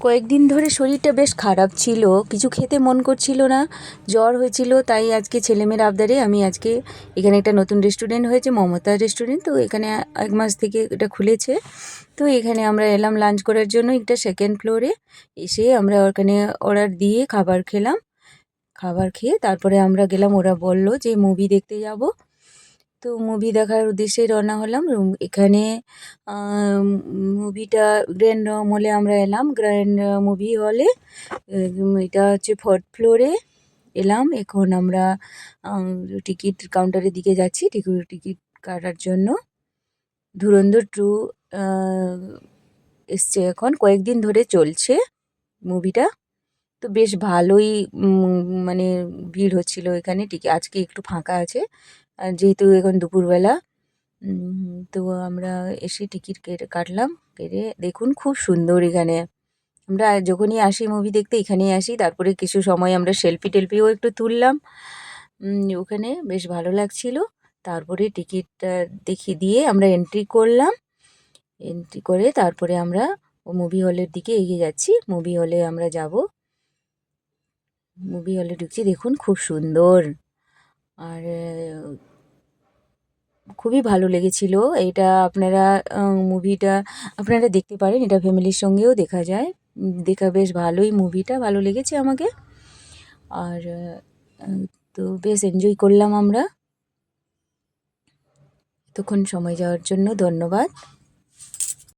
কয়েকদিন ধরে শরীরটা বেশ খারাপ ছিল, কিছু খেতে মন করছিল না, জ্বর হয়েছিল। তাই আজকে ছেলেমেয়ের আবদারে আমি আজকে এখানে একটা নতুন রেস্টুরেন্ট হয়েছে, মমতা রেস্টুরেন্ট। তো এখানে 1 মাস থেকে এটা খুলেছে। তো এখানে আমরা এলাম লাঞ্চ করার জন্য। এটা সেকেন্ড ফ্লোরে। এসে আমরা ওখানে অর্ডার দিয়ে খাবার খেলাম। খাবার খেয়ে তারপরে আমরা গেলাম, ওরা বলল যে মুভি দেখতে যাব। তো মুভি দেখার উদ্দেশ্যে রওনা হলাম। এখানে মুভিটা গ্র্যান্ড মলে আমরা এলাম, গ্র্যান্ড মুভি হলে। এটা হচ্ছে 4th ফ্লোরে এলাম। এখন আমরা টিকিট কাউন্টারের দিকে যাচ্ছি টিকিট কাটার জন্য। ধুরন্ধর 2 এসছে, এখন কয়েকদিন ধরে চলছে মুভিটা। তো বেশ ভালোই মানে ভিড় হচ্ছিল এখানে। আজকে একটু ফাঁকা আছে, আর যেহেতু এখন দুপুরবেলা। তো আমরা এসে টিকিট কাটলাম। কেটে দেখুন খুব সুন্দর এখানে। আমরা যখনই আসি মুভি দেখতে এখানেই আসি। তারপরে কিছু সময় আমরা সেলফিও একটু তুললাম ওখানে, বেশ ভালো লাগছিল। তারপরে টিকিটটা দিয়ে আমরা এন্ট্রি করলাম। এন্ট্রি করে তারপরে আমরা মুভি হলের দিকে এগিয়ে যাচ্ছি। মুভি হলে আমরা যাব। মুভি হলে ঢুকছি, দেখুন খুব সুন্দর। আর খুবই ভালো লেগেছিল এটা। মুভিটা আপনারা দেখতে পারেন, এটা ফ্যামিলির সঙ্গেও দেখা যায়। দেখা বেশ ভালোই, মুভিটা ভালো লেগেছে আমাকে। আর তো বেশ এনজয় করলাম আমরা। এতক্ষণ সময় যাওয়ার জন্য ধন্যবাদ।